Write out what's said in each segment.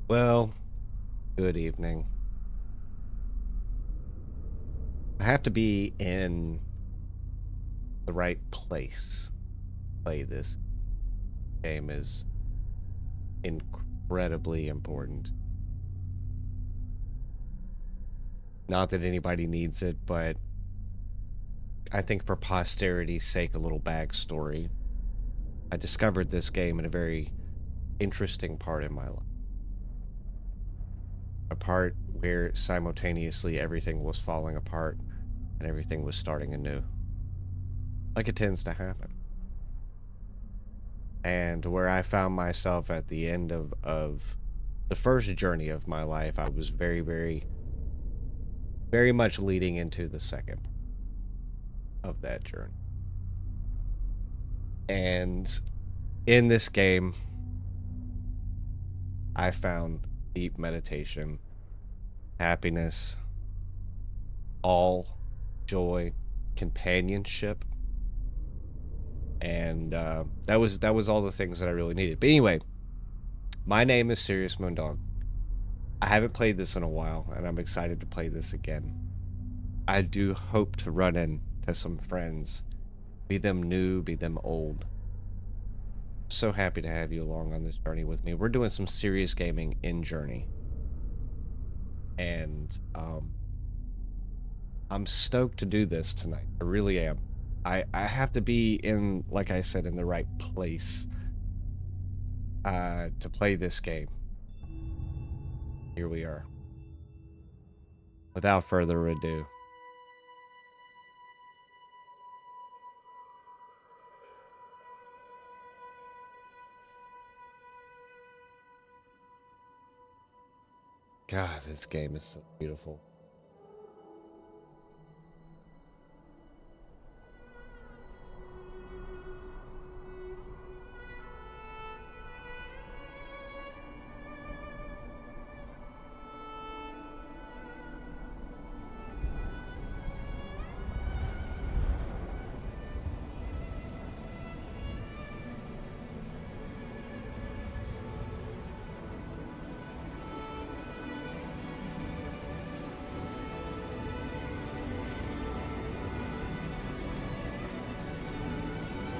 Well, good evening. I have to be in the right place to play this game is incredibly important. Not that anybody needs it, but I think for posterity's sake, a little backstory. I discovered this game in a very interesting part in my life. A part where simultaneously everything was falling apart and everything was starting anew. Like it tends to happen. And where I found myself at the end of the first journey of my life, I was very much leading into the second of that journey. And in this game, I found deep meditation, happiness, all joy, companionship, and that was all the things that I really needed. But anyway, my name is siriusmoondog. I haven't played this in a while, and I'm excited to play this again. I do hope to run into some friends, be them new, be them old. So happy to have you along on this journey with me. We're doing some serious gaming in Journey, and I'm stoked to do this tonight. I really am. I have to be in, like I said, in the right place to play this game. Here we are. Without further ado. God, this game is so beautiful.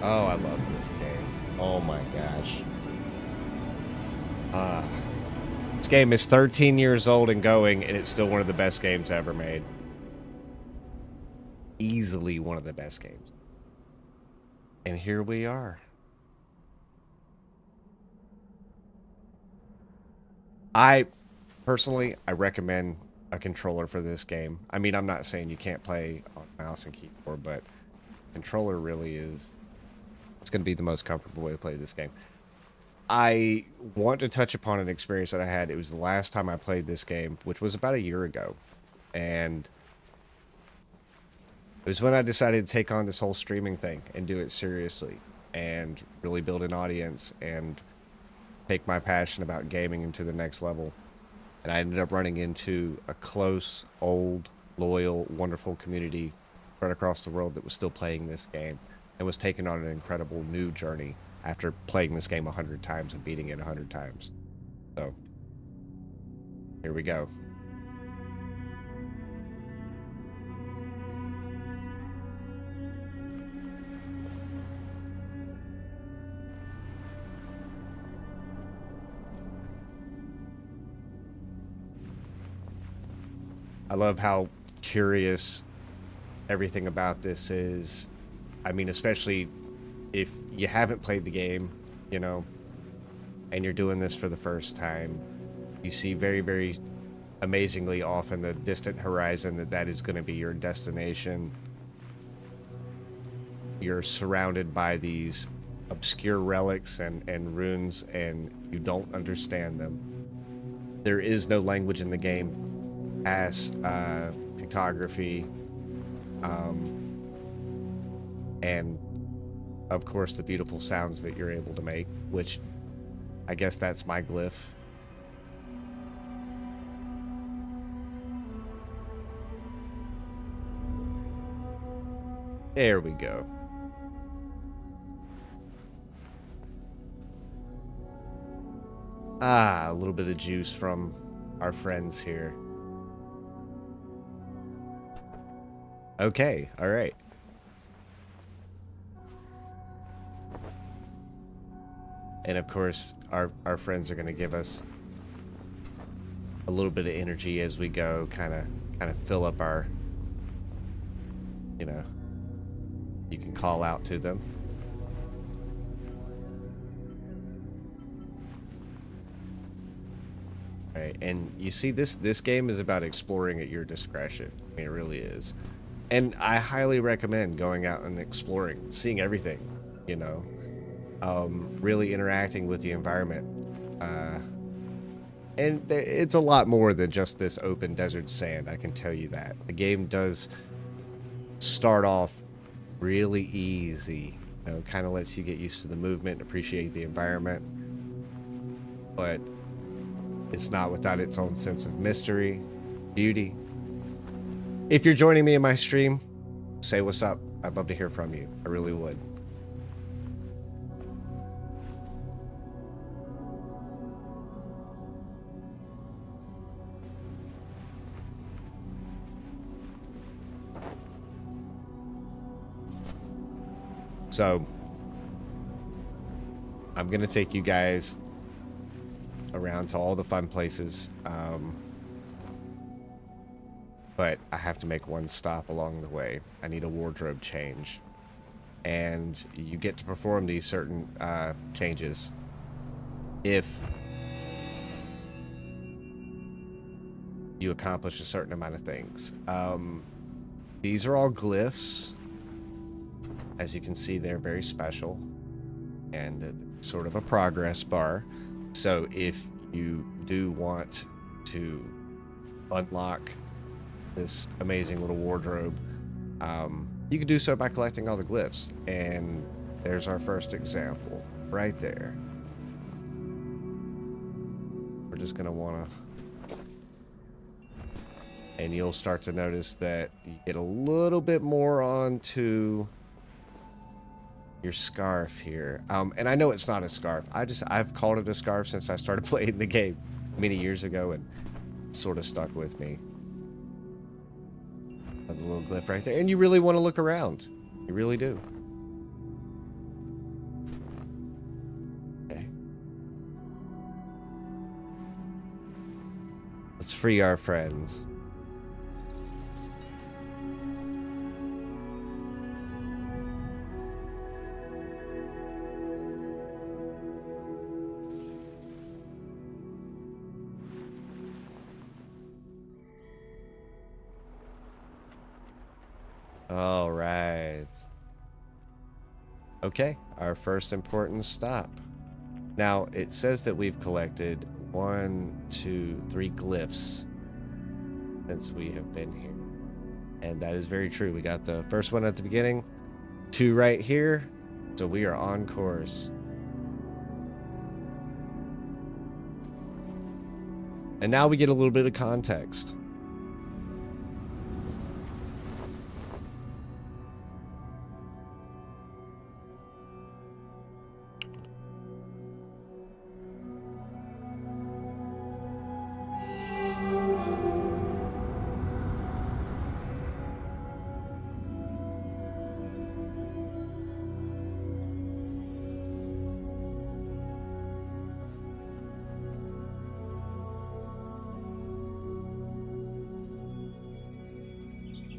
Oh, I love this game. Oh my gosh. This game is 13 years old and going, and it's still one of the best games ever made. Easily one of the best games. And here we are. I recommend a controller for this game. I mean, I'm not saying you can't play on mouse and keyboard, but controller really is, it's going to be the most comfortable way to play this game. I want to touch upon an experience that I had. It was the last time I played this game, which was about a year ago. And it was when I decided to take on this whole streaming thing and do it seriously and really build an audience and take my passion about gaming into the next level. And I ended up running into a close, old, loyal, wonderful community right across the world that was still playing this game and was taking on an incredible new journey after playing this game 100 times and beating it 100 times. So, here we go. I love how curious everything about this is. I mean, especially if you haven't played the game, you know, and you're doing this for the first time, you see very, very amazingly off in the distant horizon that is going to be your destination. You're surrounded by these obscure relics and runes, and you don't understand them. There is no language in the game past pictography, and of course the beautiful sounds that you're able to make, which I guess that's my glyph. There we go. Ah, a little bit of juice from our friends here. Okay, all right. And of course, our friends are going to give us a little bit of energy as we go, kind of fill up our, you know, you can call out to them. Right, and you see, this game is about exploring at your discretion. I mean, it really is. And I highly recommend going out and exploring, seeing everything, you know, really interacting with the environment. And it's a lot more than just this open desert sand, I can tell you that. The game does start off really easy, you know, kind of lets you get used to the movement, appreciate the environment. But it's not without its own sense of mystery, beauty. If you're joining me in my stream, say what's up. I'd love to hear from you. I really would. So, I'm going to take you guys around to all the fun places. But I have to make one stop along the way. I need a wardrobe change. And you get to perform these certain changes if you accomplish a certain amount of things. These are all glyphs. As you can see, they're very special. And sort of a progress bar. So if you do want to unlock this amazing little wardrobe, you can do so by collecting all the glyphs. And there's our first example right there. We're just gonna want to, and you'll start to notice that you get a little bit more onto your scarf here. And I know it's not a scarf. I've called it a scarf since I started playing the game many years ago, and it sort of stuck with me. The little glyph right there. And you really want to look around. You really do. Okay. Let's free our friends. All right. Okay, our first important stop. Now, it says that we've collected 1, 2, 3 glyphs since we have been here. And that is very true. We got the first one at the beginning, 2 right here. So we are on course. And now we get a little bit of context.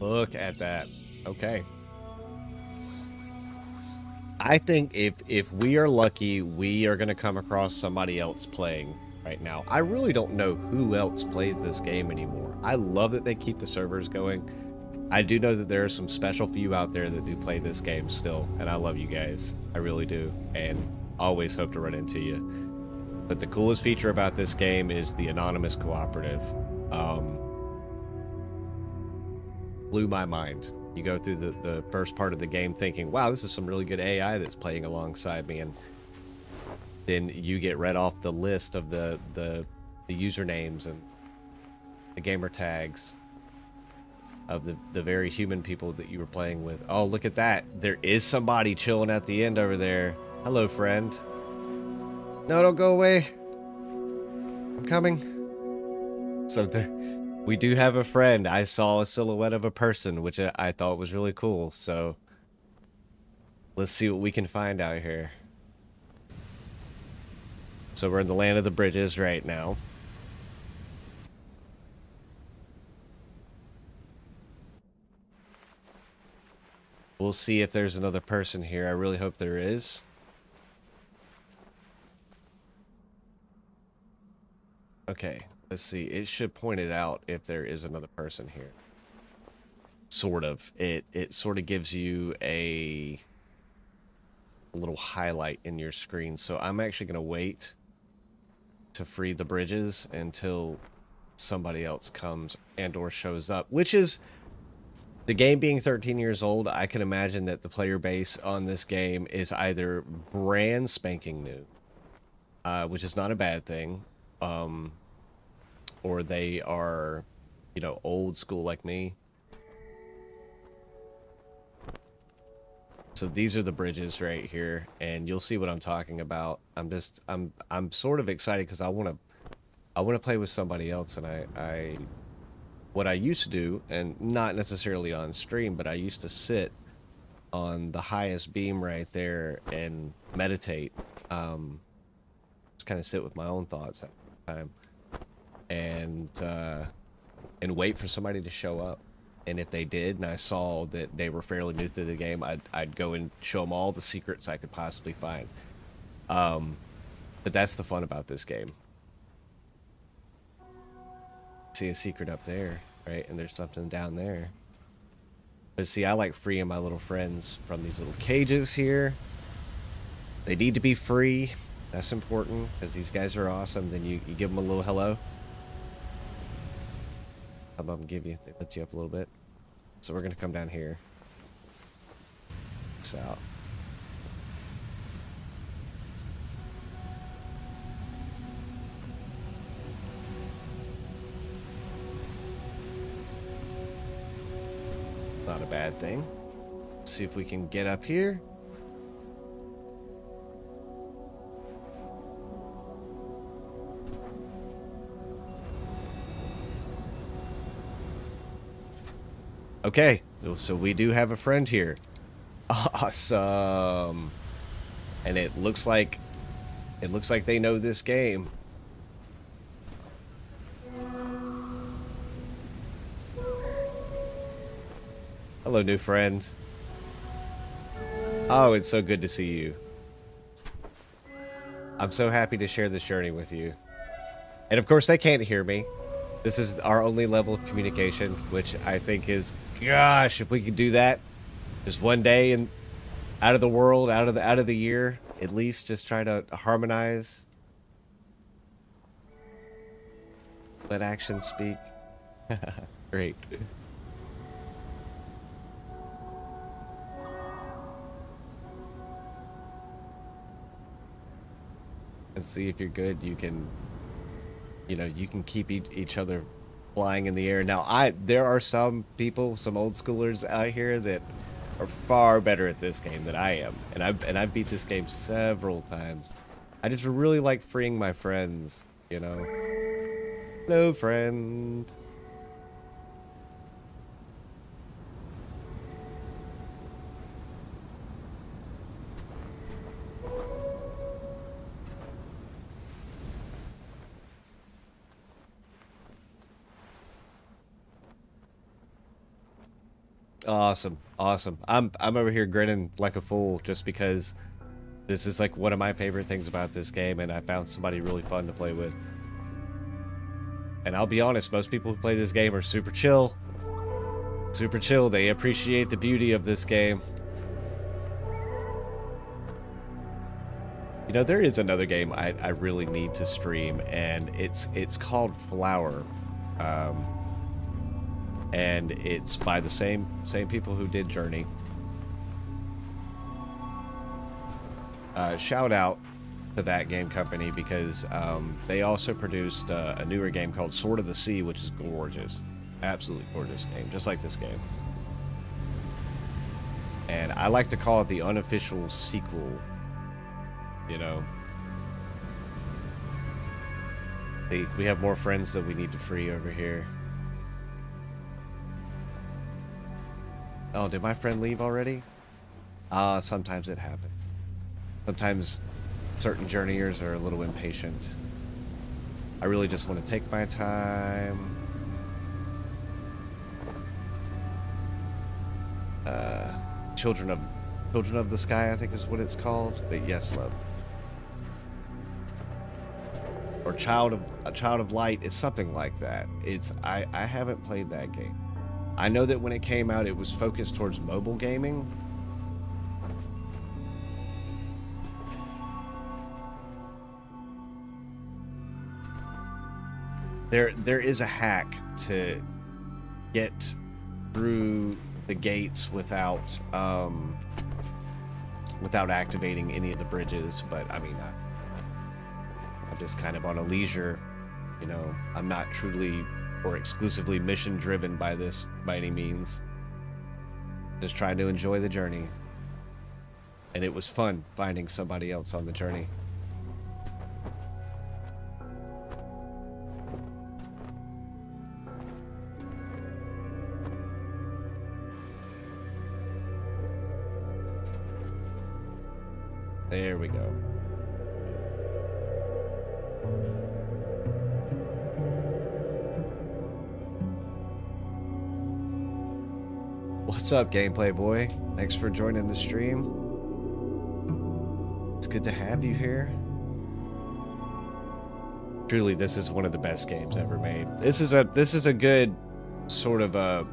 Look at that. Okay. I think if we are lucky, we are going to come across somebody else playing right now. I really don't know who else plays this game anymore. I love that they keep the servers going. I do know that there are some special few out there that do play this game still, and I love you guys. I really do, and always hope to run into you. But the coolest feature about this game is the anonymous cooperative. Blew my mind. You go through the first part of the game thinking, wow, this is some really good AI that's playing alongside me, and then you get read off the list of the usernames and the gamer tags of the very human people that you were playing with. Oh, look at that. There is somebody chilling at the end over there. Hello, friend. No, don't go away. I'm coming. So there, we do have a friend. I saw a silhouette of a person, which I thought was really cool. So let's see what we can find out here. So we're in the land of the bridges right now. We'll see if there's another person here. I really hope there is. Okay, let's see. It should point it out if there is another person here. Sort of. It sort of gives you a little highlight in your screen. So I'm actually going to wait to free the bridges until somebody else comes and or shows up, which is, the game being 13 years old, I can imagine that the player base on this game is either brand spanking new, which is not a bad thing, or they are, you know, old school like me. So these are the bridges right here, and you'll see what I'm talking about. I'm sort of excited because I want to play with somebody else, and what I used to do, and not necessarily on stream, but I used to sit on the highest beam right there and meditate. Just kind of sit with my own thoughts at the time, and wait for somebody to show up. And if they did, and I saw that they were fairly new to the game, I'd go and show them all the secrets I could possibly find. But that's the fun about this game. See a secret up there, right? And there's something down there. But see, I like freeing my little friends from these little cages here. They need to be free. That's important, because these guys are awesome. Then you give them a little hello. Some of them they lift you up a little bit. So we're going to come down here. Peace out. Not a bad thing. Let's see if we can get up here. Okay, so we do have a friend here. Awesome. And it looks like they know this game. Hello, new friend. Oh, it's so good to see you. I'm so happy to share this journey with you. And of course, they can't hear me. This is our only level of communication, which I think is, gosh, if we could do that just one day and out of the world, out of the year, at least just try to harmonize. Let actions speak. Great. And see if you're good, you can, you know, you can keep each other flying in the air. Now, there are some people, some old schoolers out here that are far better at this game than I am, and I've beat this game several times. I just really like freeing my friends, you know. Hello, friend. Awesome, awesome. I'm over here grinning like a fool just because this is like one of my favorite things about this game, and I found somebody really fun to play with. And I'll be honest, most people who play this game are super chill. Super chill. They appreciate the beauty of this game. You know, there is another game I really need to stream, and it's called Flower. And it's by the same people who did Journey. Shout out to that game company because they also produced a newer game called Sword of the Sea, which is gorgeous. Absolutely gorgeous game, just like this game. And I like to call it the unofficial sequel, you know. We have more friends that we need to free over here. Oh, did my friend leave already? Sometimes it happens. Sometimes certain journeyers are a little impatient. I really just want to take my time. Children of the Sky, I think is what it's called. But yes, love. Or a Child of Light is something like that. I haven't played that game. I know that when it came out, it was focused towards mobile gaming. There is a hack to get through the gates without activating any of the bridges, but I mean, I'm just kind of on a leisure, you know. I'm not truly or exclusively mission driven by this by any means. Just trying to enjoy the journey. And it was fun finding somebody else on the journey. There we go. What's up, Gameplay Boy? Thanks for joining the stream. It's good to have you here. Truly, this is one of the best games ever made. This is a good sort of a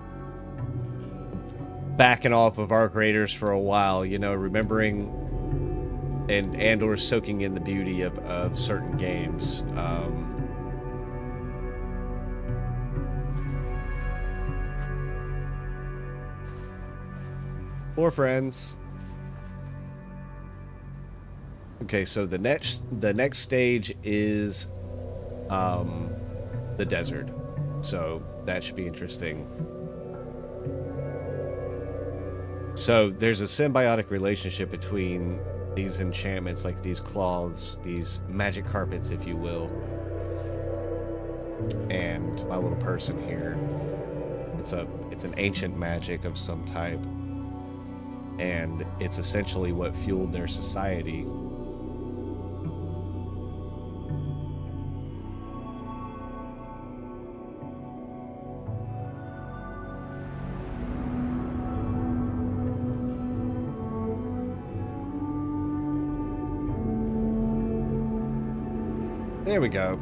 backing off of Arc Raiders for a while, you know, remembering and or soaking in the beauty of certain games. More friends. Okay, so the next stage is the desert. So that should be interesting. So there's a symbiotic relationship between these enchantments, like these cloths, these magic carpets, if you will, and my little person here. It's an ancient magic of some type, and it's essentially what fueled their society. There we go.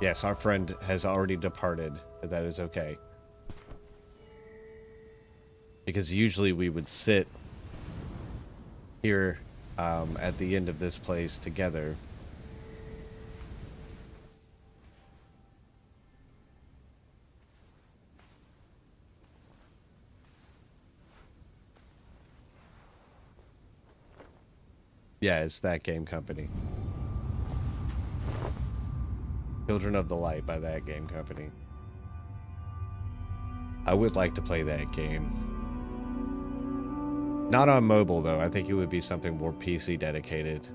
Yes, our friend has already departed, but that is okay. Because usually we would sit here at the end of this place together. Yeah, it's that game company. Children of the Light by that game company. I would like to play that game. Not on mobile, though. I think it would be something more PC dedicated.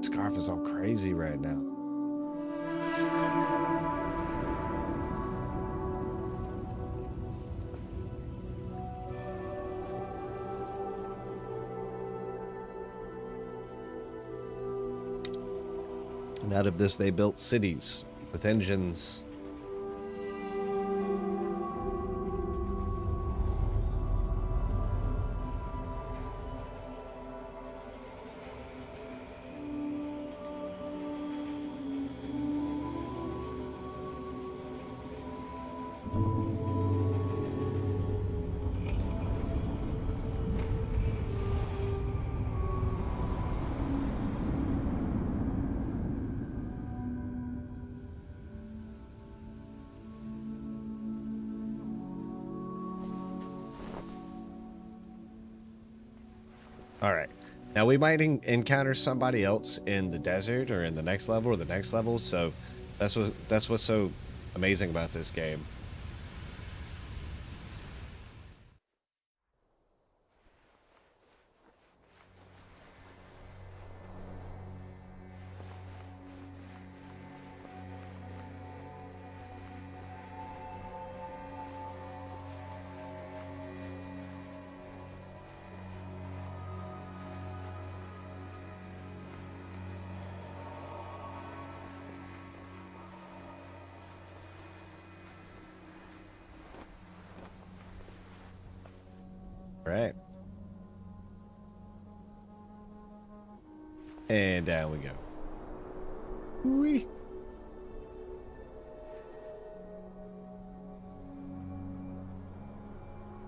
Scarf is all crazy right now. And out of this, they built cities with engines. All right. Now we might encounter somebody else in the desert or in the next level or the next level. So that's what's so amazing about this game. All right. And down we go. Whee!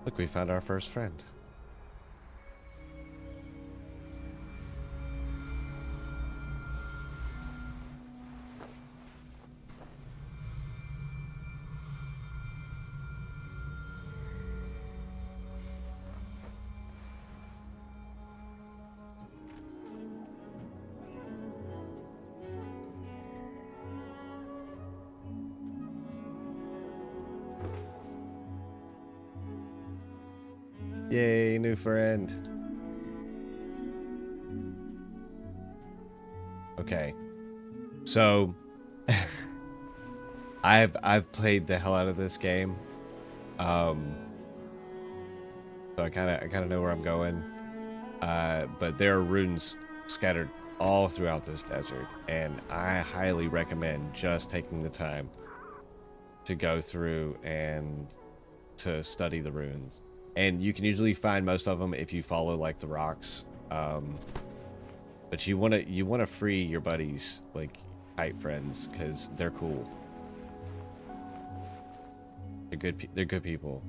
Look, we found our first friend. Yay, new friend. Okay. So I've played the hell out of this game. So I kind of know where I'm going. But there are runes scattered all throughout this desert, and I highly recommend just taking the time to go through and to study the runes. And you can usually find most of them if you follow like the rocks. But you want to free your buddies, like kite friends, because they're cool. They're good people.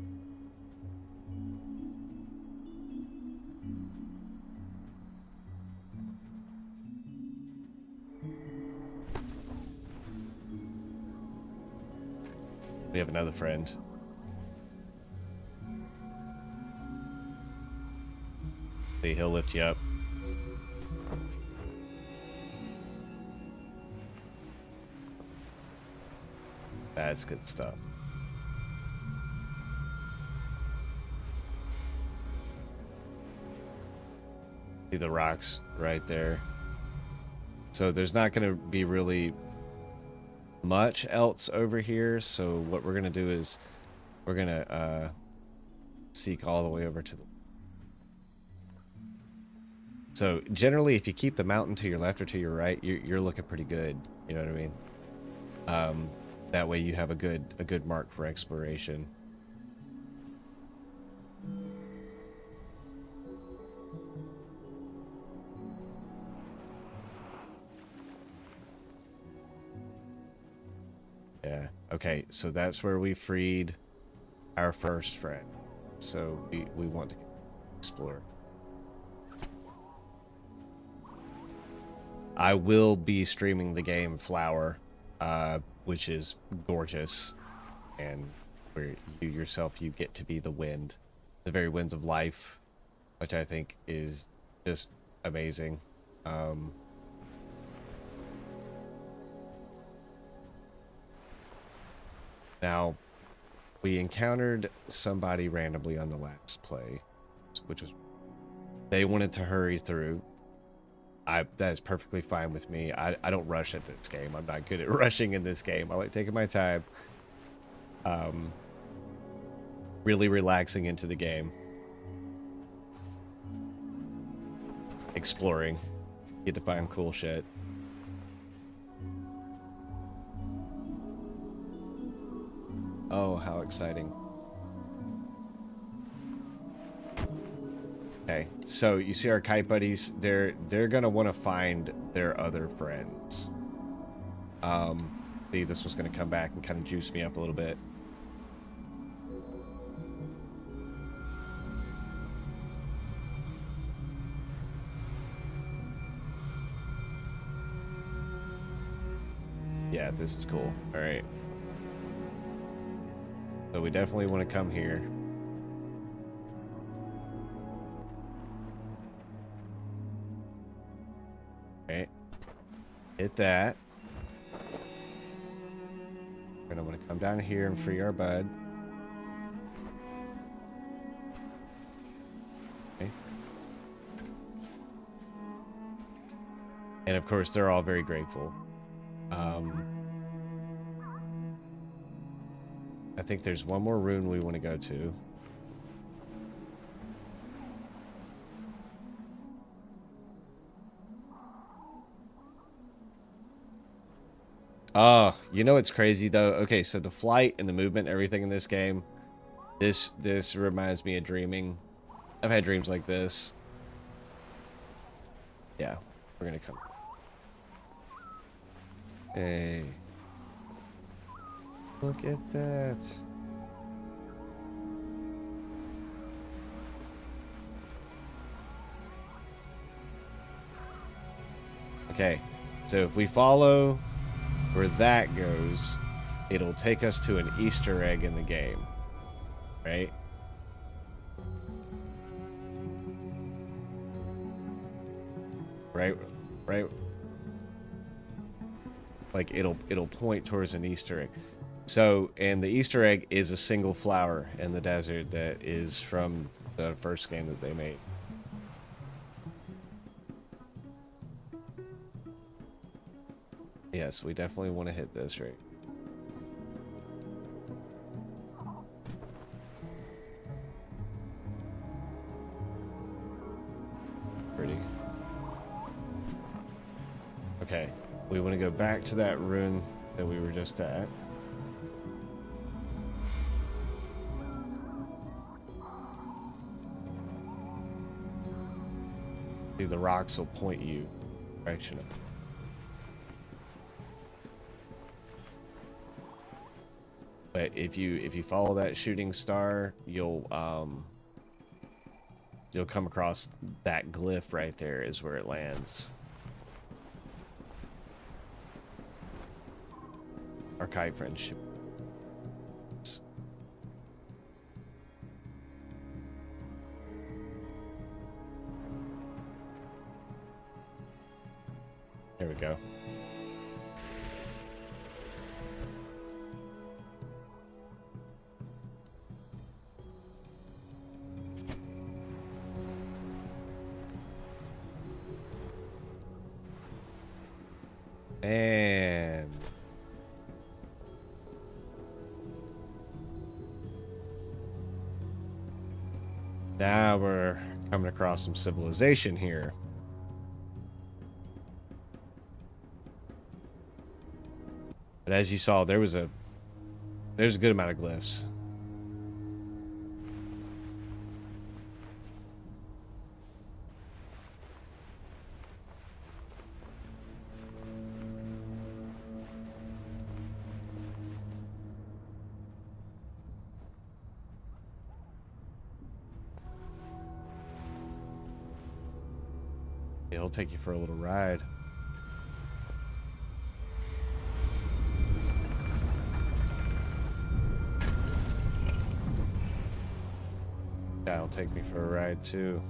We have another friend. See, he'll lift you up. That's good stuff. See the rocks right there. So there's not going to be really much else over here. So what we're going to do is we're going to seek all the way over to the... So generally, if you keep the mountain to your left or to your right, you're looking pretty good. You know what I mean? That way you have a good mark for exploration. Yeah. Okay. So that's where we freed our first friend. So we want to explore. I will be streaming the game Flower, which is gorgeous, and where you yourself, you get to be the wind, the very winds of life, which I think is just amazing. Now, we encountered somebody randomly on the last play, which was, they wanted to hurry through. That is perfectly fine with me. I don't rush at this game. I'm not good at rushing in this game. I like taking my time. Really relaxing into the game. Exploring. Get to find cool shit. Oh, how exciting. Okay, so you see our kite buddies, they're gonna want to find their other friends. See, this was gonna come back and kind of juice me up a little bit. Yeah, this is cool. All right. So we definitely want to come here. Okay. Hit that. And I'm going to come down here and free our bud. Okay. And of course, they're all very grateful. I think there's one more rune we want to go to. Oh, you know what's crazy though? Okay, so the flight and the movement, everything in this game, this reminds me of dreaming. I've had dreams like this. Yeah, we're gonna come. Hey. Look at that. Okay, so if we follow where that goes, it'll take us to an Easter egg in the game, right? Right. Like it'll point towards an Easter egg. So, and the Easter egg is a single flower in the desert that is from the first game that they made. Yes, we definitely want to hit this right. Pretty. Okay, we want to go back to that rune that we were just at. See, the rocks will point you direction of. But if you follow that shooting star, you'll come across that glyph right there is where it lands. Our kite friendship. There we go. And now we're coming across some civilization here. But as you saw, there's a good amount of glyphs. It'll take you for a little ride. That'll take me for a ride too.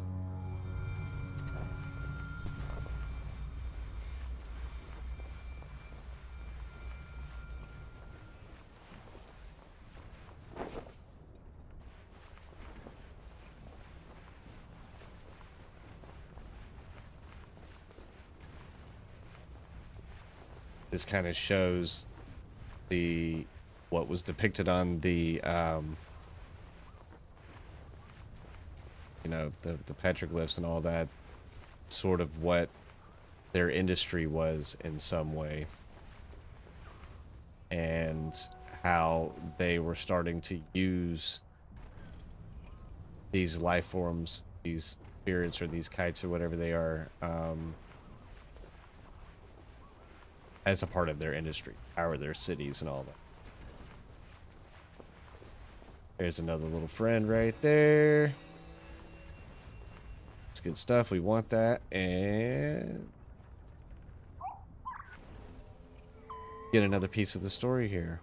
this kind of shows the what was depicted on the you know, the petroglyphs and all that, sort of what their industry was in some way, and how they were starting to use these life forms, these spirits or these kites or whatever they are, as a part of their industry, power their cities and all that. There's another little friend right there. It's good stuff. We want that. And get another piece of the story here.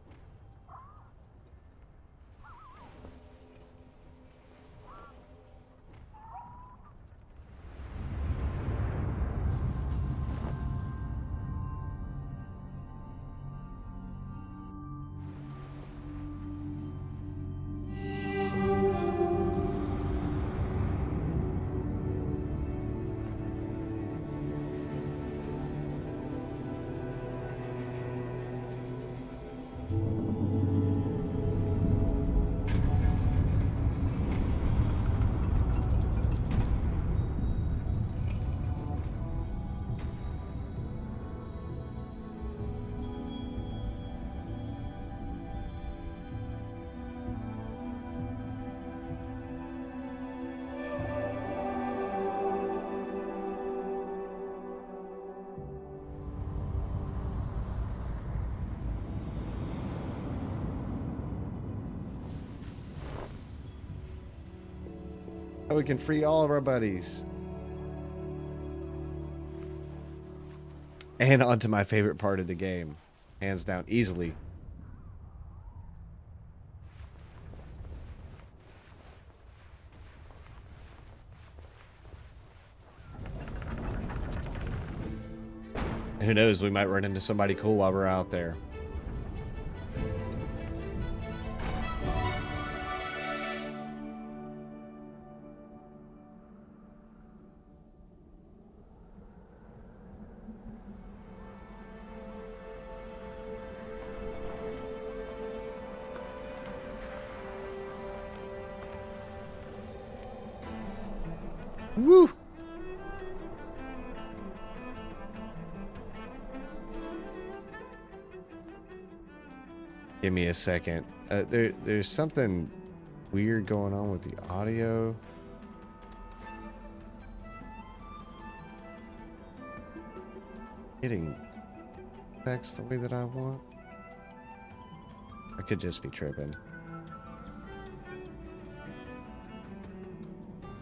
And we can free all of our buddies. And on to my favorite part of the game. Hands down, easily. Who knows, we might run into somebody cool while we're out there. Woo! Give me a second. There's something weird going on with the audio. Getting text the way that I want. I could just be tripping.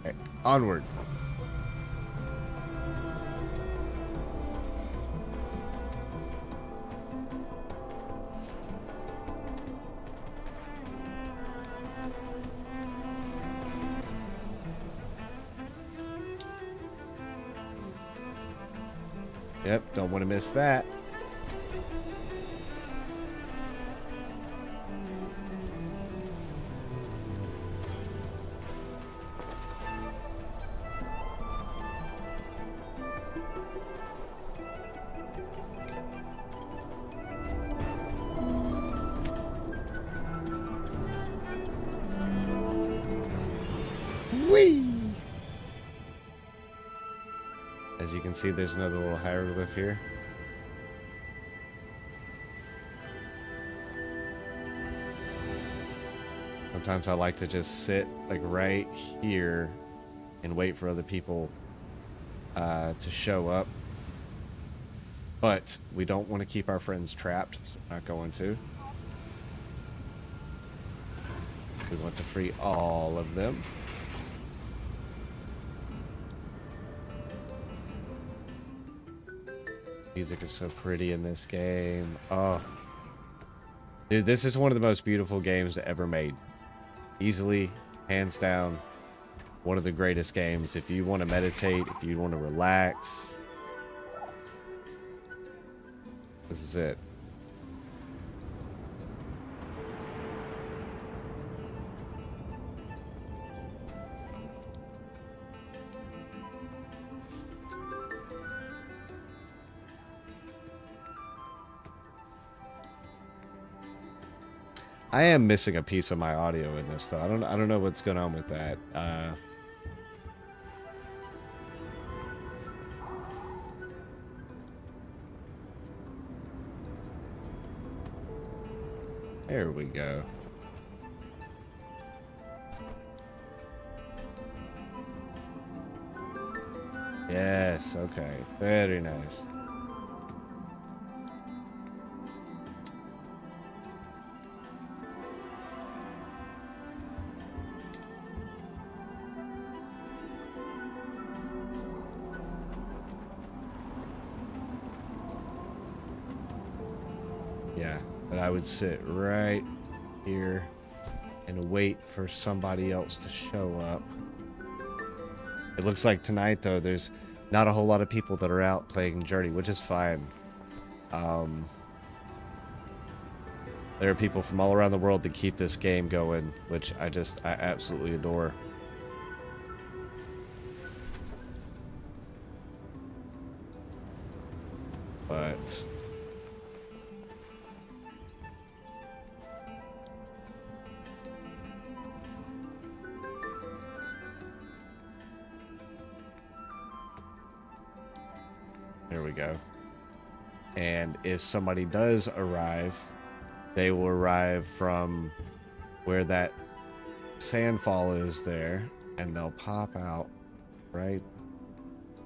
Okay, onward. Yep, don't want to miss that. Whee! As you can see, there's another little hieroglyph here. Sometimes I like to just sit like right here and wait for other people to show up. But we don't want to keep our friends trapped, so we're not going to. We want to free all of them. Music is so pretty in this game. Oh, dude, this is one of the most beautiful games ever made. Easily, hands down, one of the greatest games. If you want to meditate, if you want to relax, this is it. I am missing a piece of my audio in this though. I don't know what's going on with that. There we go. Yes, okay. Very nice. Yeah, but I would sit right here and wait for somebody else to show up. It looks like tonight, though, there's not a whole lot of people that are out playing Journey, which is fine. There are people from all around the world that keep this game going, which I absolutely adore. But there we go. And if somebody does arrive, they will arrive from where that sandfall is there, and they'll pop out right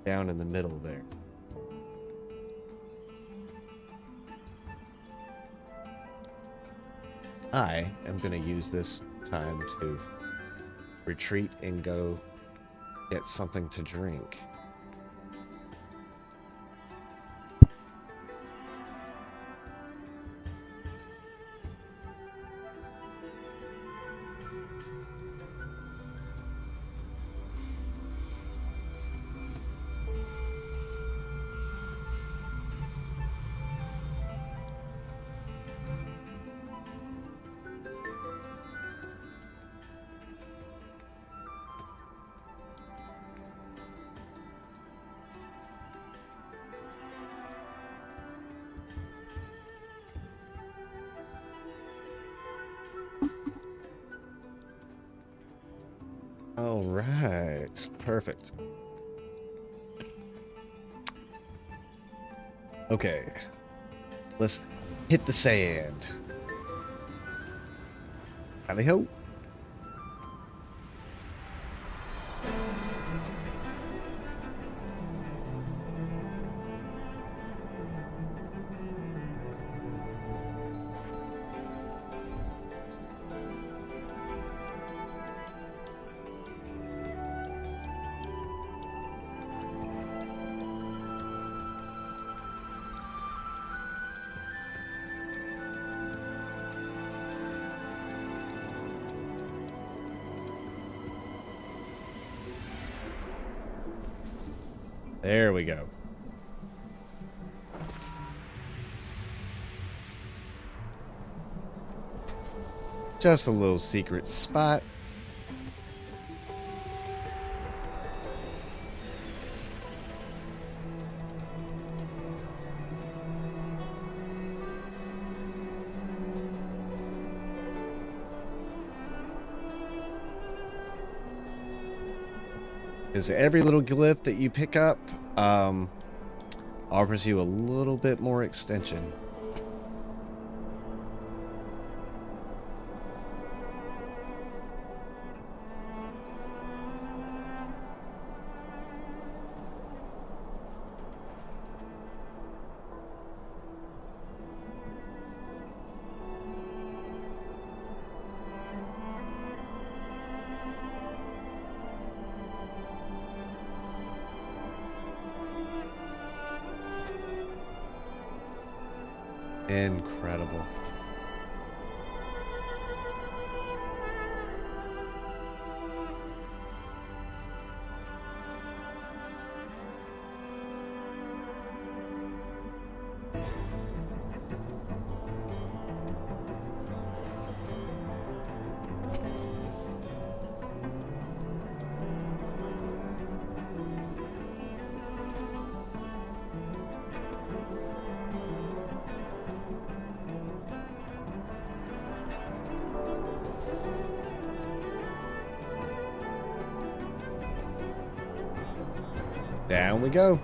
down in the middle there. I am going to use this time to retreat and go get something to drink. All right, perfect. Okay, let's hit the sand. Howdy ho. There we go. Just a little secret spot. Because every little glyph that you pick up offers you a little bit more extension. Incredible. Down we go.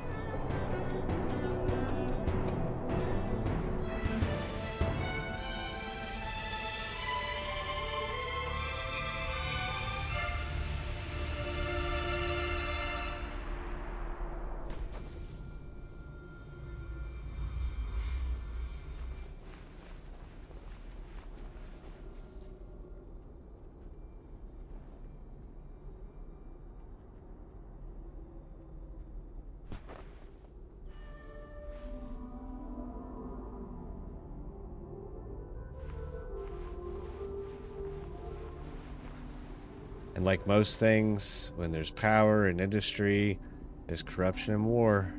And like most things, when there's power and industry, there's corruption and war.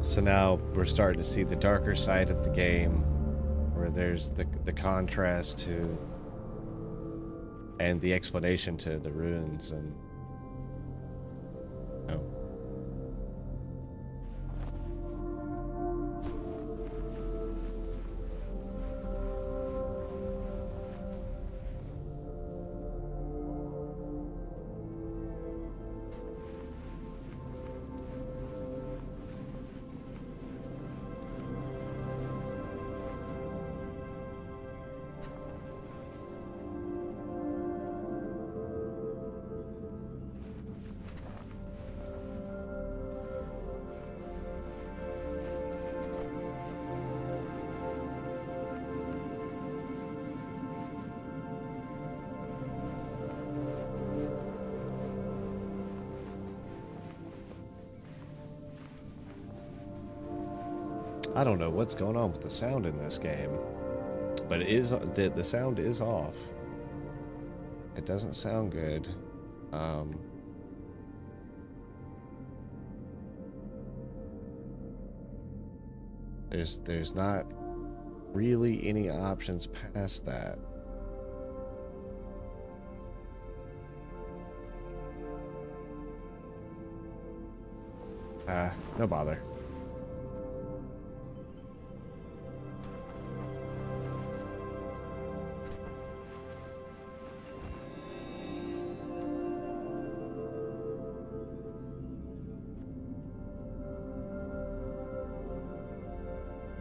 So now we're starting to see the darker side of the game, where there's the contrast to and the explanation to the ruins, and you know, I don't know what's going on with the sound in this game, but it is the sound is off. It doesn't sound good. There's not really any options past that. No bother.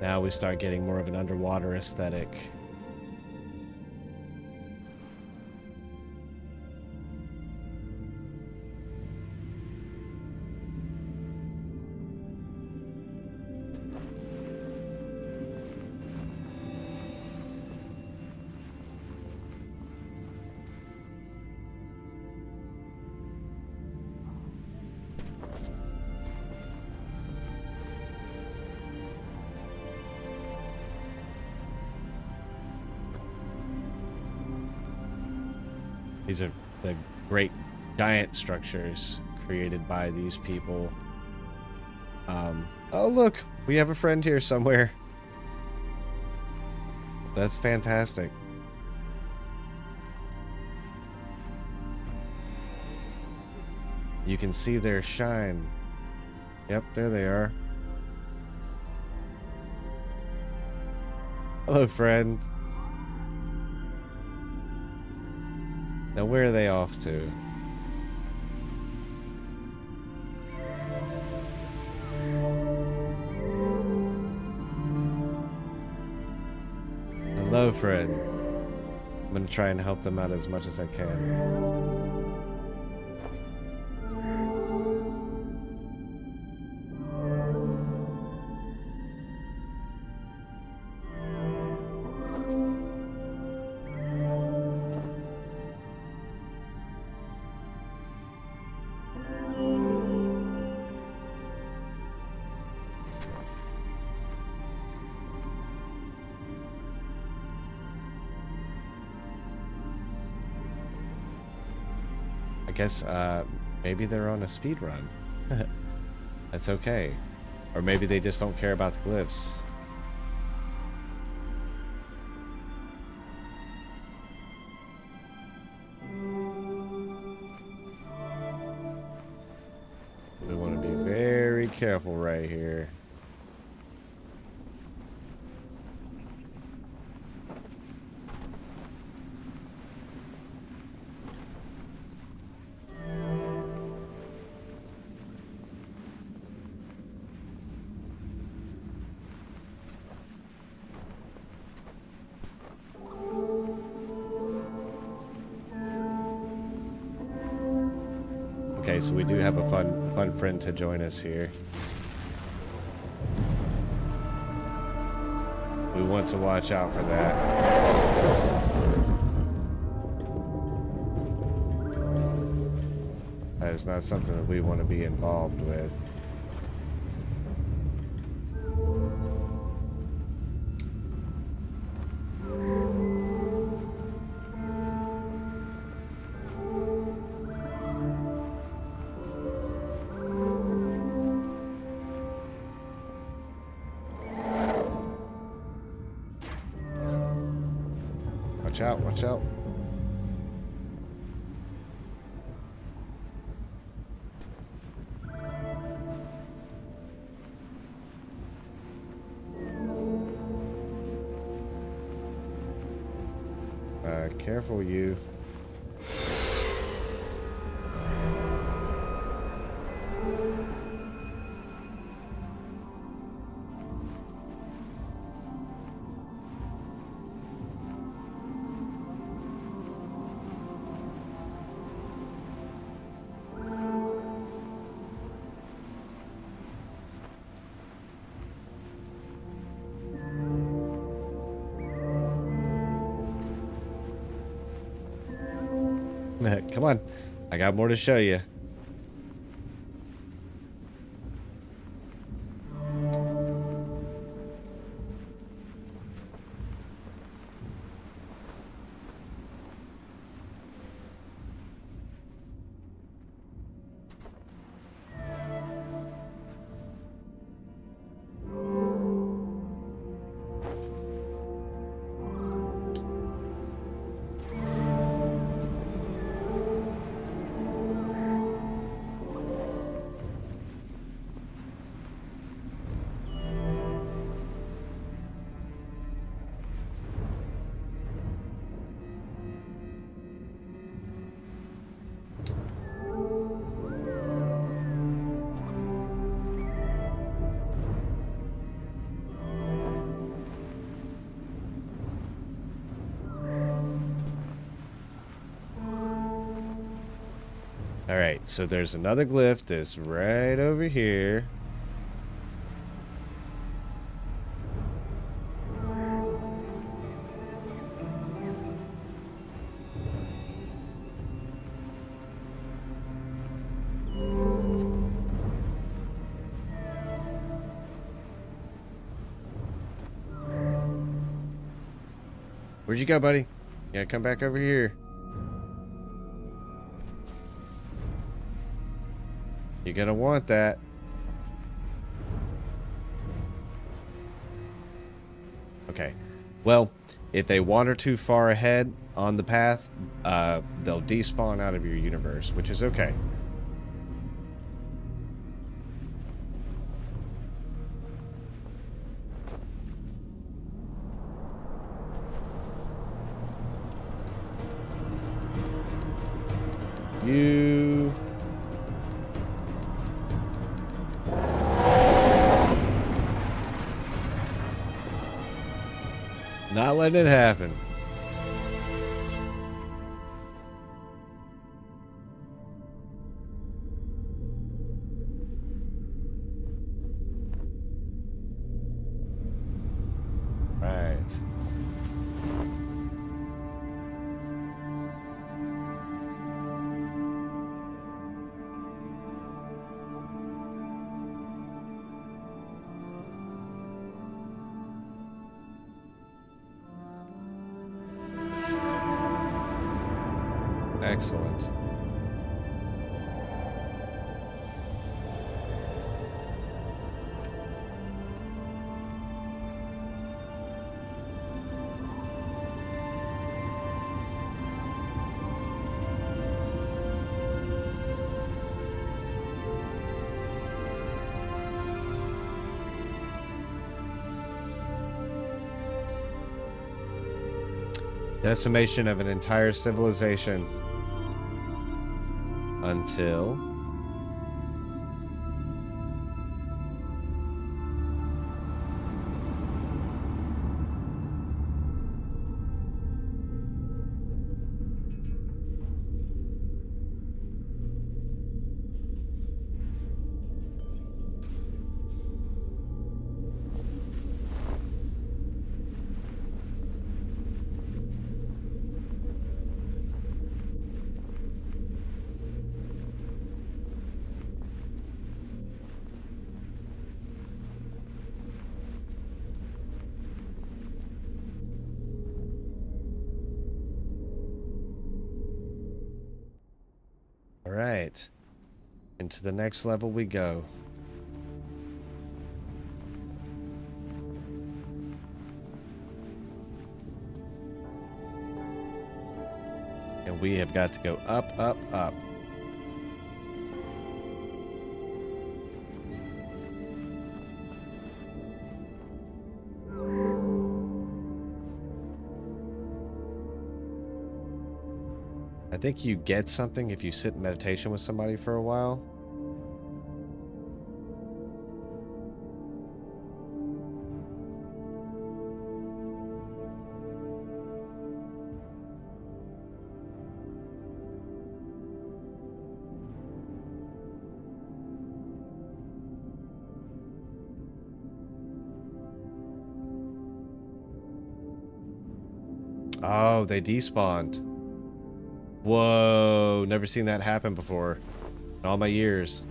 Now we start getting more of an underwater aesthetic. These are the great giant structures created by these people. Oh look, we have a friend here somewhere. That's fantastic. You can see their shine. Yep, there they are. Hello, friend. Now, where are they off to? Hello, friend. I'm gonna try and help them out as much as I can. I guess maybe they're on a speed run. That's okay. Or maybe they just don't care about the glyphs. We want to be very careful right here. Okay, so we do have a fun friend to join us here. We want to watch out for that. That is not something that we want to be involved with. Watch out, watch out. Careful, you. Come on, I got more to show you. Alright, so there's another glyph that's right over here. Where'd you go, buddy? Yeah, come back over here. You're gonna want that. Okay. Well, if they wander too far ahead on the path, they'll despawn out of your universe, which is okay. You... Not letting it happen. Right. Excellent. Decimation of an entire civilization. Until... All right. Into the next level we go. And we have got to go up, up, up. I think you get something if you sit in meditation with somebody for a while. Oh, they despawned. Whoa, never seen that happen before in all my years.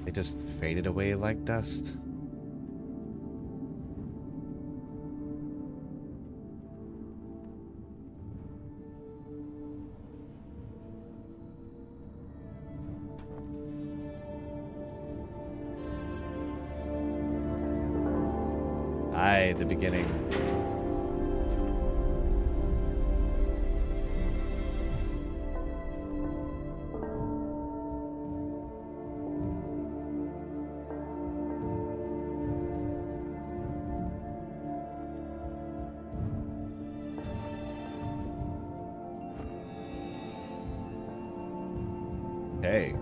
They just faded away like dust. Aye, the beginning. Okay.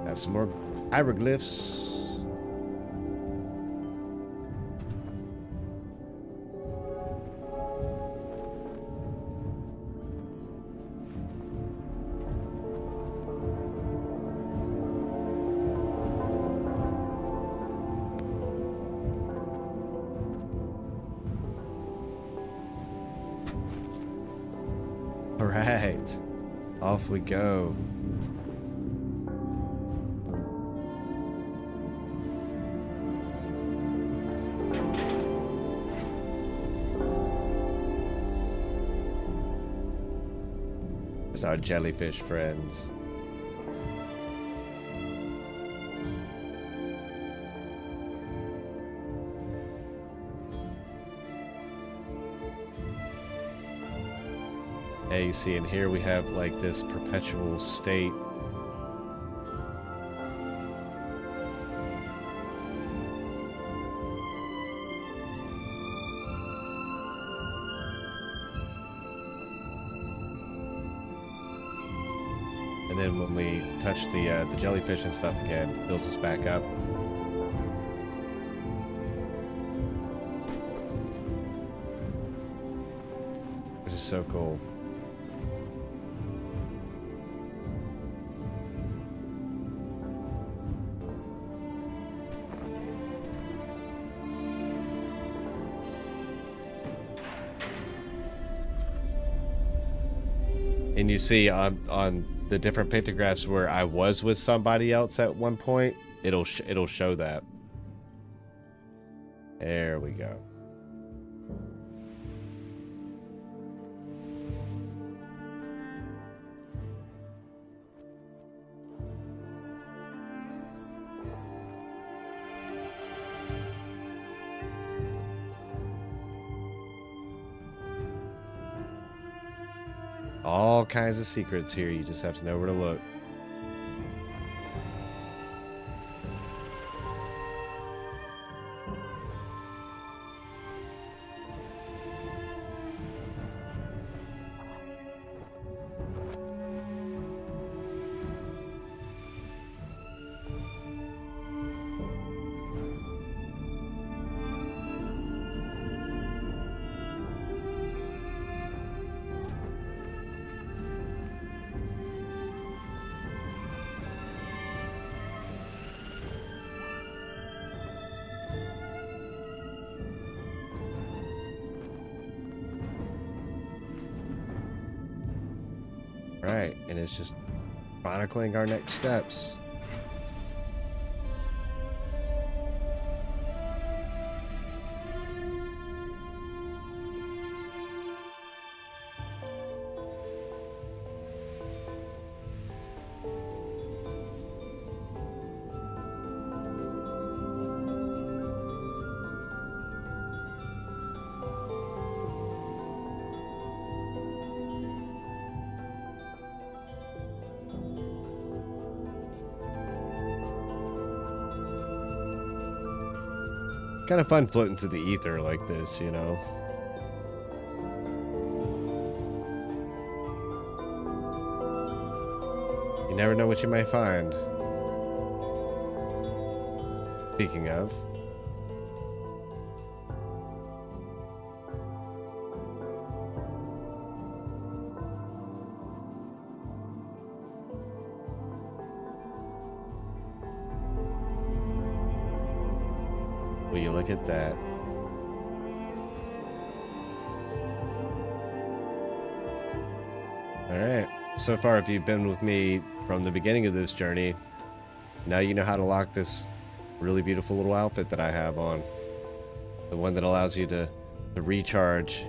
Got some more hieroglyphs. All right. Off we go. Our jellyfish friends. Yeah, you see, and here we have like this perpetual state. And then when we touch the jellyfish and stuff again, it fills us back up. Which is so cool. And you see on the different pictographs where I was with somebody else at one point, it'll show that. There we go. All kinds of secrets here. You just have to know where to look. Right, and it's just chronicling our next steps. Kind of fun floating through the ether like this, you know. You never know what you may find. Speaking of. Will you look at that? Alright, so far if you've been with me from the beginning of this journey, now you know how to lock this really beautiful little outfit that I have on. The one that allows you to recharge.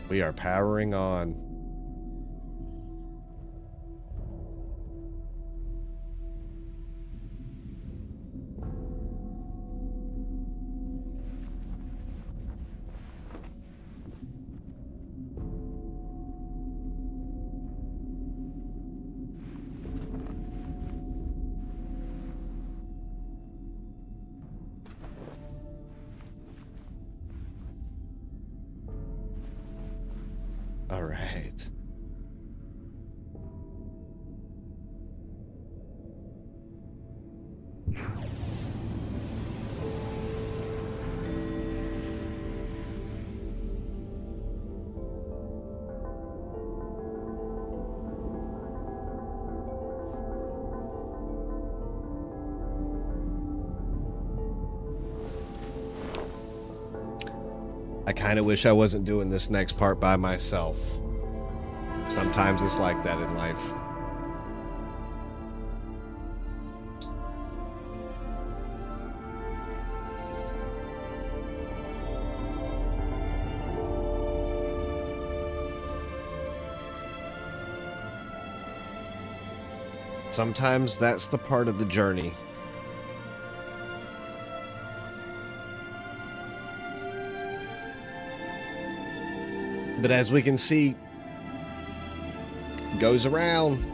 We are powering on. All right. I kind of wish I wasn't doing this next part by myself. Sometimes it's like that in life. Sometimes that's the part of the journey. But as we can see, it goes around.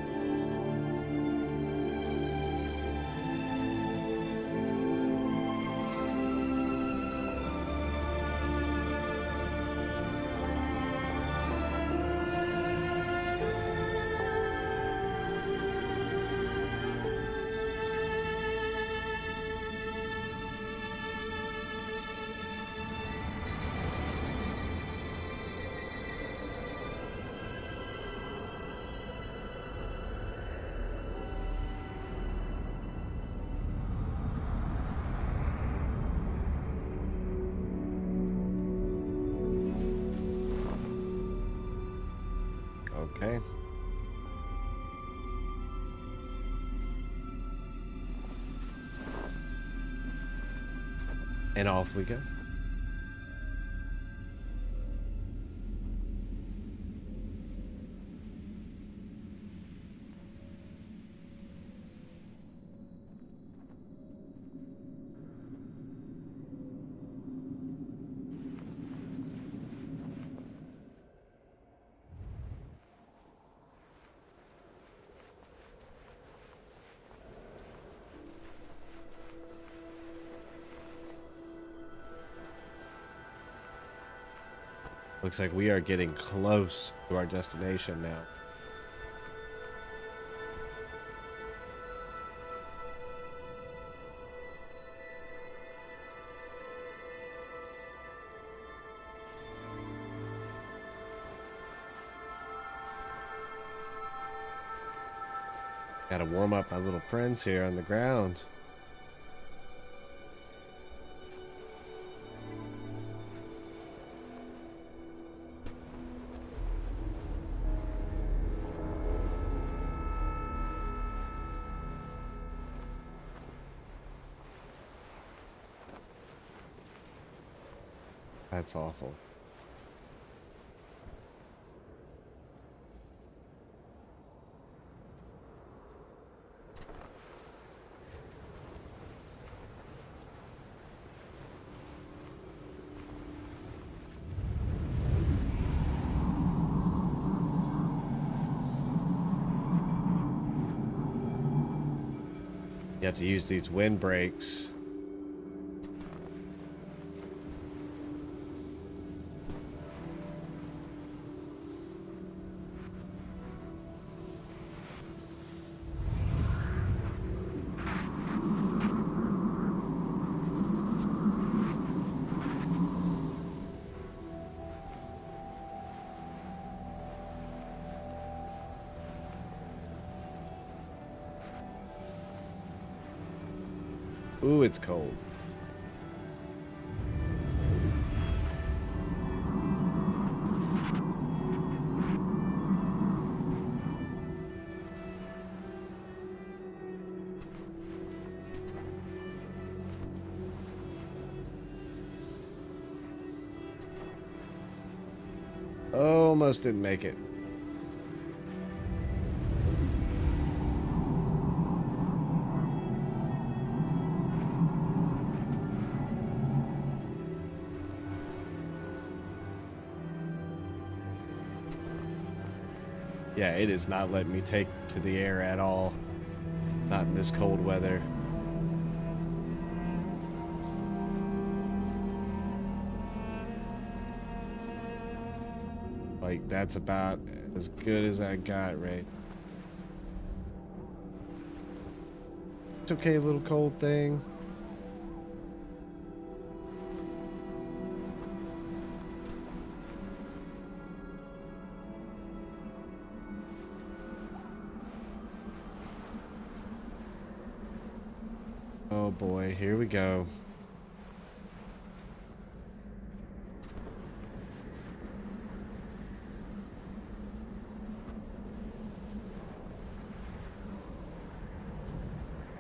Okay. And off we go. Looks like we are getting close to our destination now. Gotta warm up my little friends here on the ground. That's awful. You have to use these wind brakes. Ooh, it's cold. Almost didn't make it. Yeah, it is not letting me take to the air at all. Not in this cold weather. Like, that's about as good as I got, right? It's okay, little cold thing. Oh boy, here we go.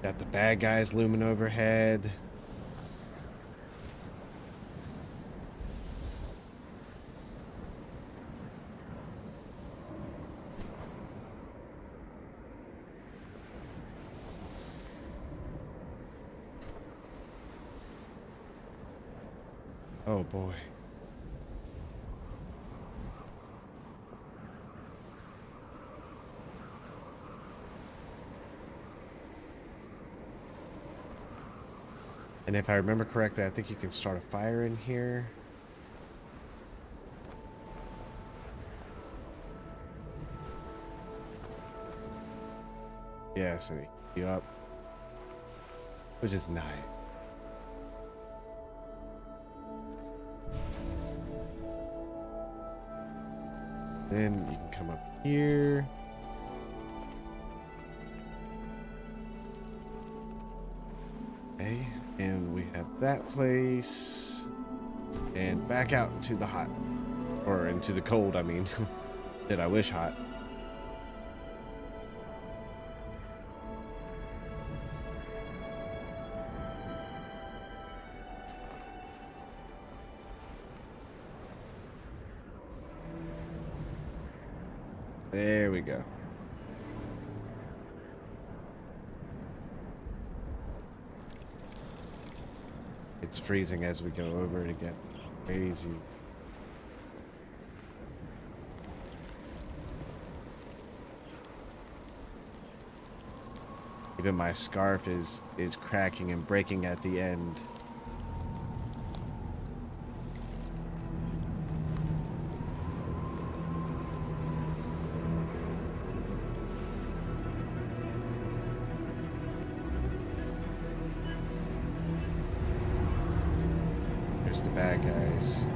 Got the bad guys looming overhead. Oh boy. And if I remember correctly, I think you can start a fire in here. Yes, and it heats you up, which is nice. Then you can come up here. Okay, and we have that place. And back out into the hot. Or into the cold, I mean. Did I wish hot? There we go. It's freezing as we go over it again. Crazy. Even my scarf is cracking and breaking at the end. There's the bad guys.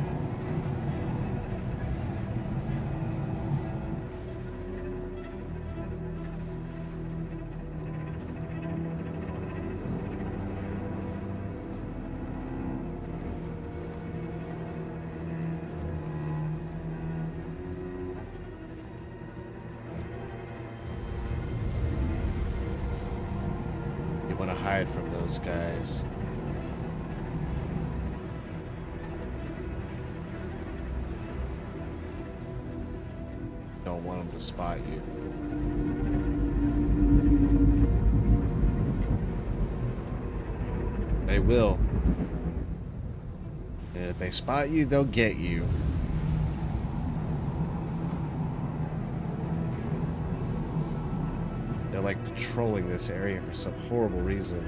You want to hide from those guys. Don't want them to spot you. They will. And if they spot you, they'll get you. They're like patrolling this area for some horrible reason.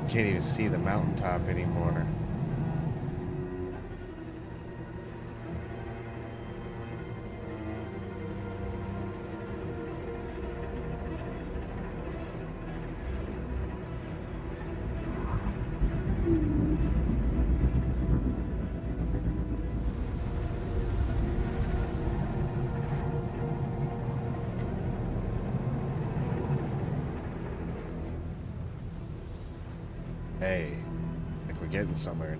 Can't even see the mountaintop anymore. Hey, I think we're getting somewhere.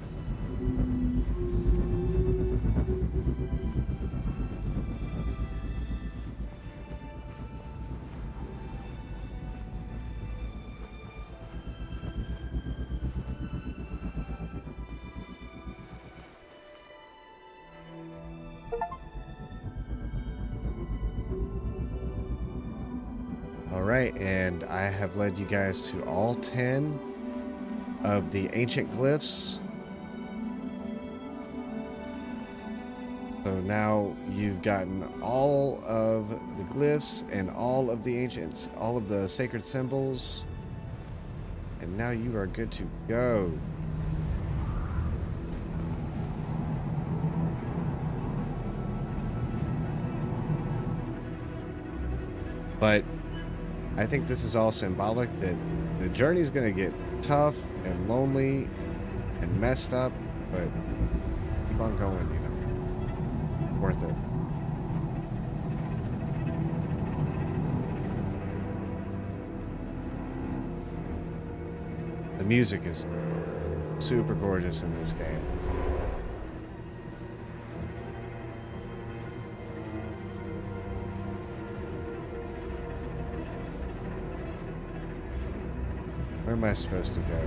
All right, and I have led you guys to all 10 of the ancient glyphs. So now you've gotten all of the glyphs and all of the ancients, all of the sacred symbols, and now you are good to go. But I think this is all symbolic that the journey is going to get tough and lonely and messed up, but keep on going, you know. Worth it. music is super gorgeous in this game. Where am I supposed to go?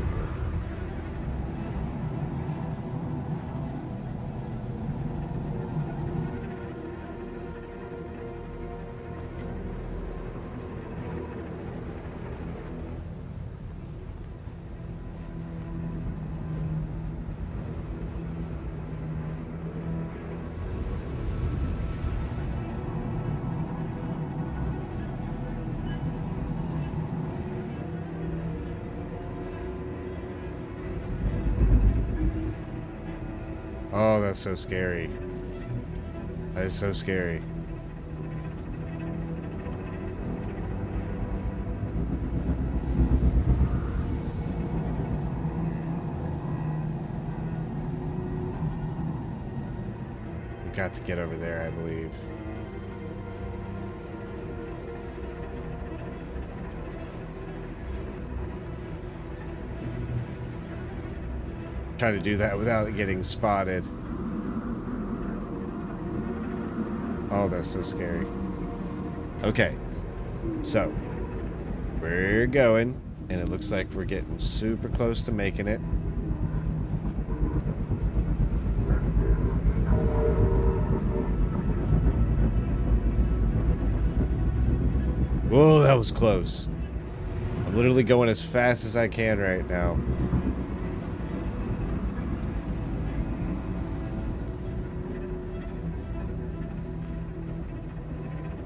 Oh, that's so scary. That is so scary. We got to get over there, I believe. Try to do that without getting spotted. Oh, that's so scary. Okay, so we're going, and it looks like we're getting super close to making it. Whoa, that was close. I'm literally going as fast as I can right now.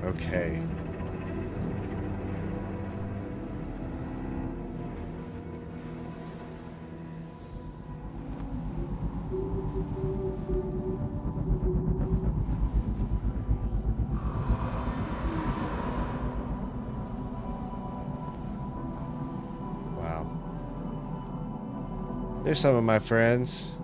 Okay. Wow. There's some of my friends.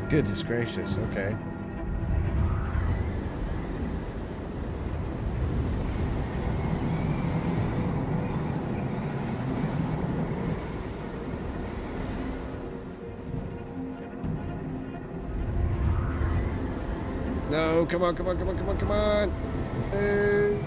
Goodness gracious, okay. No, come on, come on, come on, come on, come on. Hey.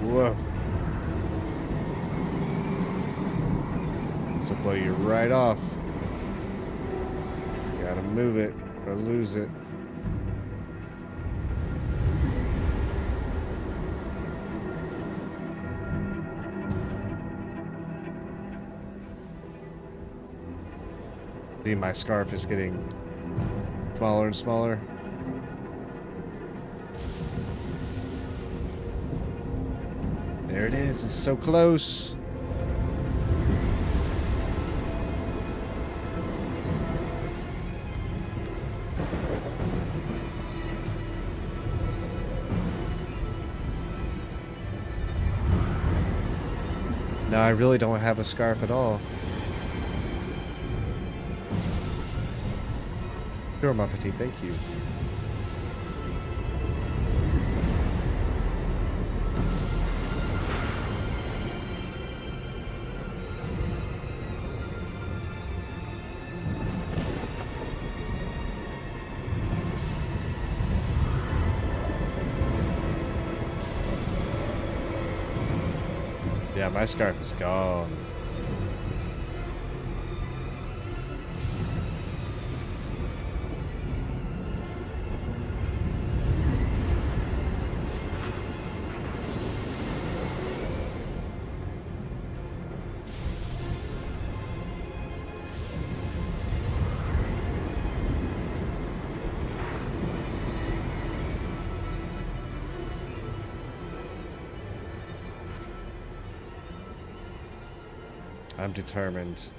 Whoa. This will blow you right off. Gotta move it or lose it. See, my scarf is getting smaller and smaller. There it is. It's so close. I really don't have a scarf at all. Sure, my petite, thank you. Yeah, my scarf is gone. I'm determined.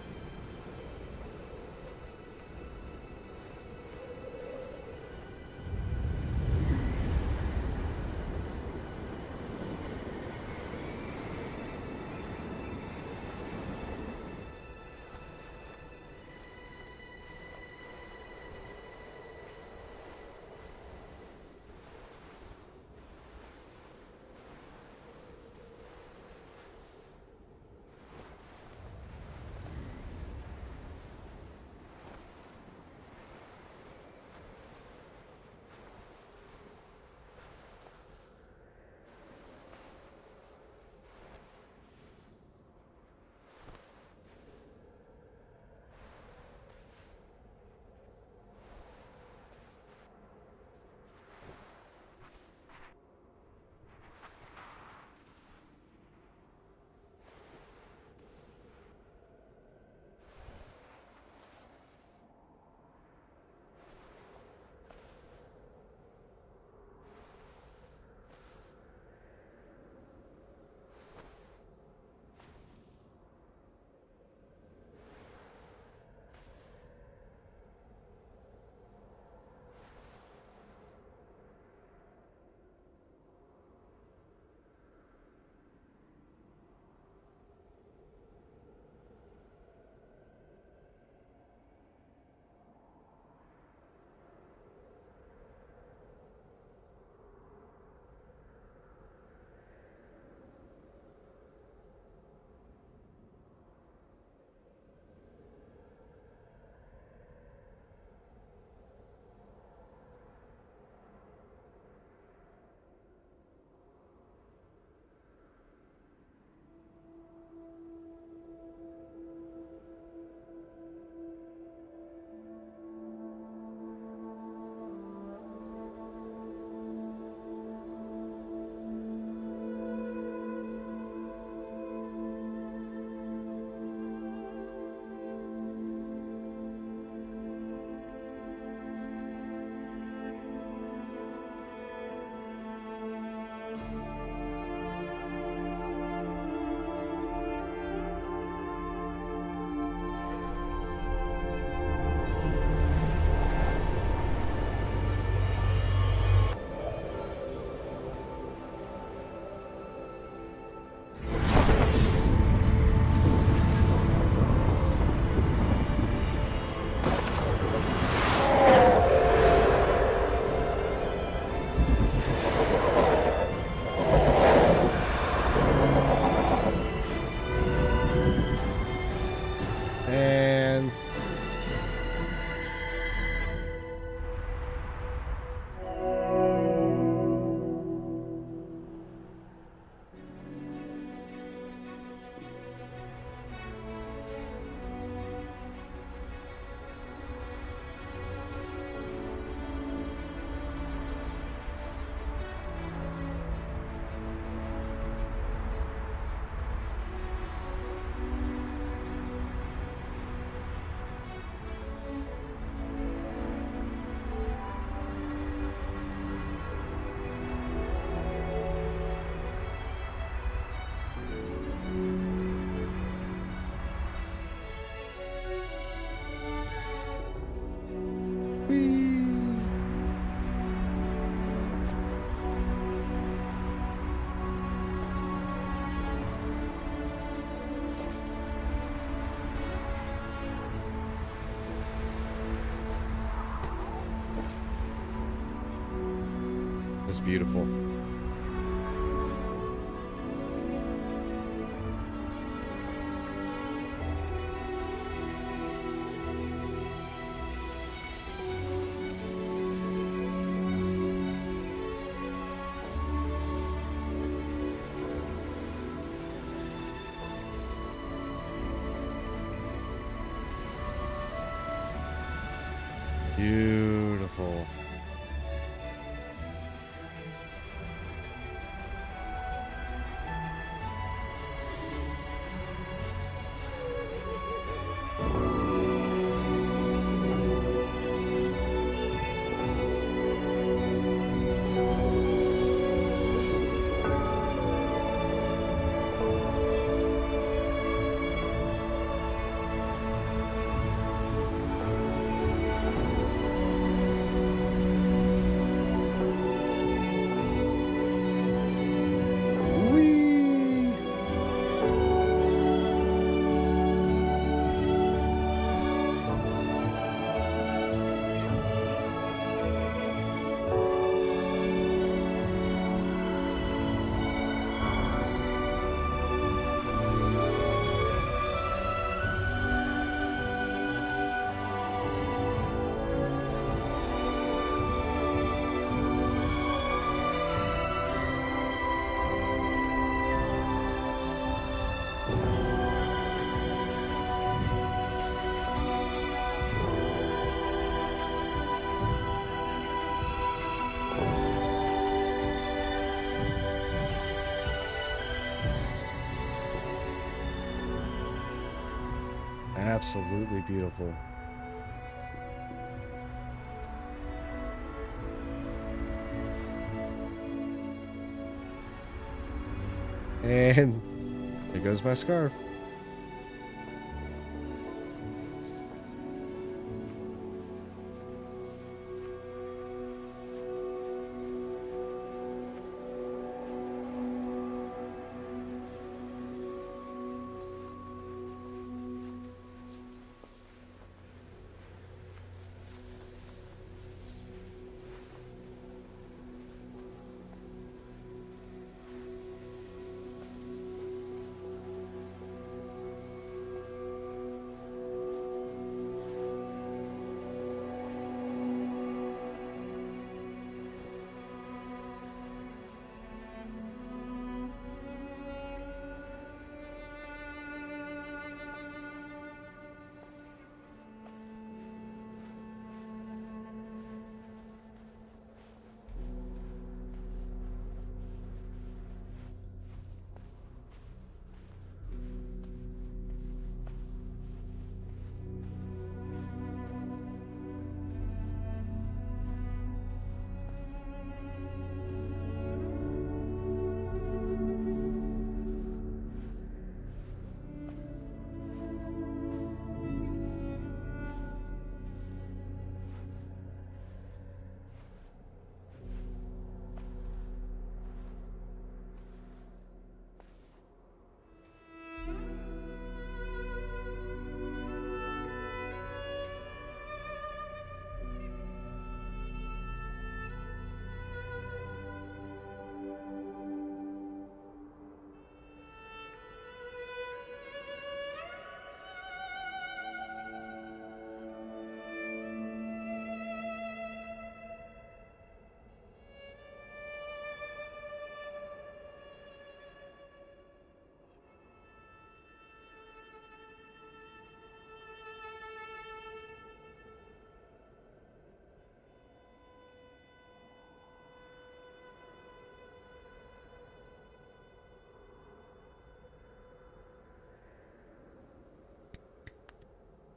beautiful. Beautiful. Whee! Absolutely beautiful. And there goes my scarf.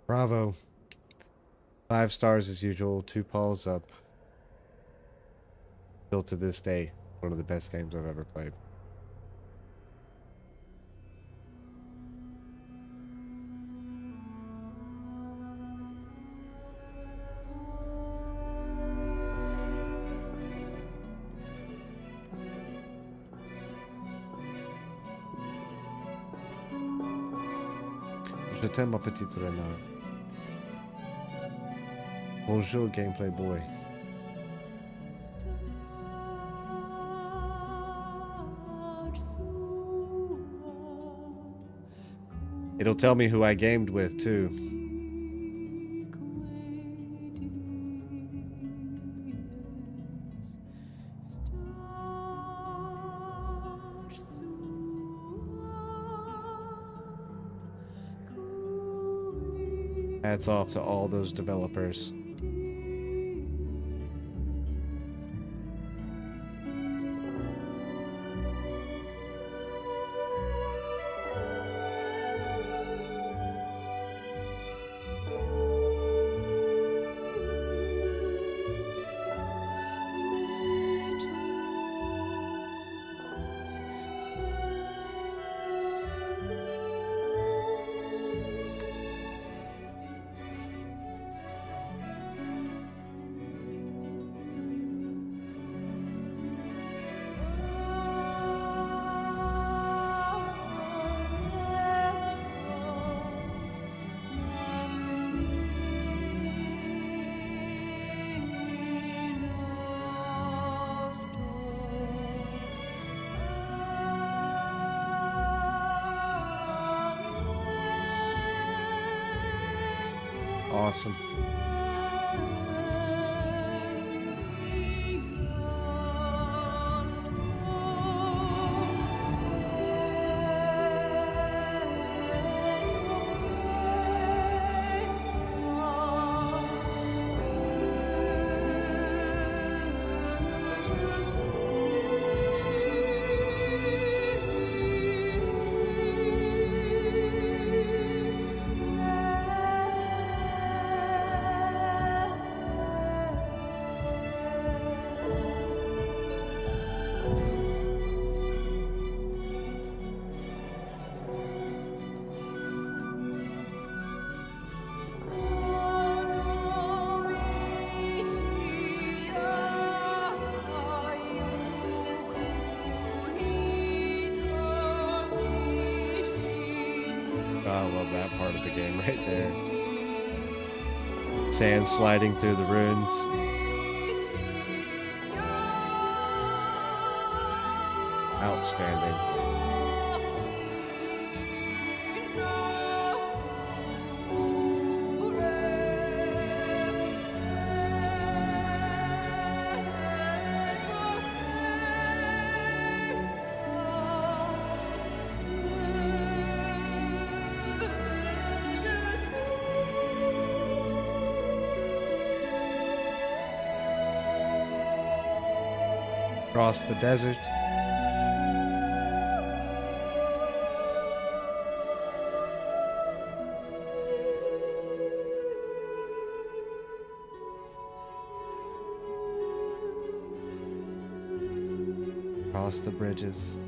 Bravo. 5 stars as usual. 2 paws up. Still to this day, one of the best games I've ever played. Je t'aime, ma petite renard. Bonjour, gameplay boy. It'll tell me who I gamed with too. Hats off to all those developers. Awesome. I love that part of the game right there. Sand sliding through the ruins. Outstanding. Across the desert. Across the bridges.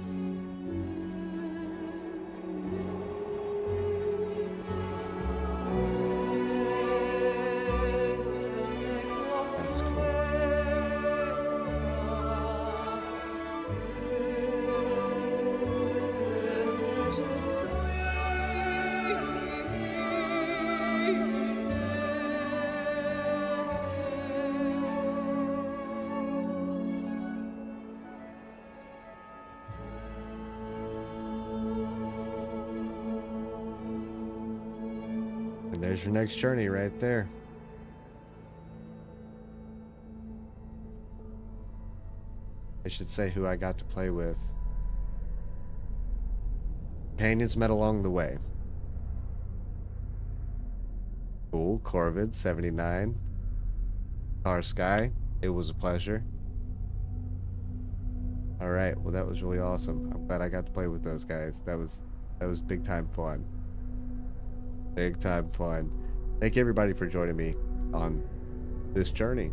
That's cool. And there's your next journey right there. I should say who I got to play with. Companions met along the way. Cool, Corvid, 79. Tar Sky, it was a pleasure. Alright, well that was really awesome. I'm glad I got to play with those guys. That was big time fun. Big time fun. Thank you everybody for joining me on this journey.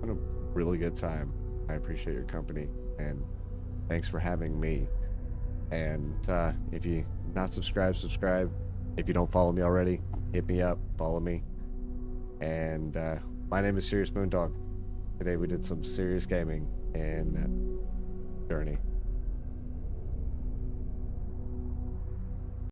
Had a really good time. I appreciate your company and thanks for having me. And if you not subscribed, subscribe. If you don't follow me already, hit me up, follow me. And my name is Siriusmoondog. Today we did some serious gaming and Journey.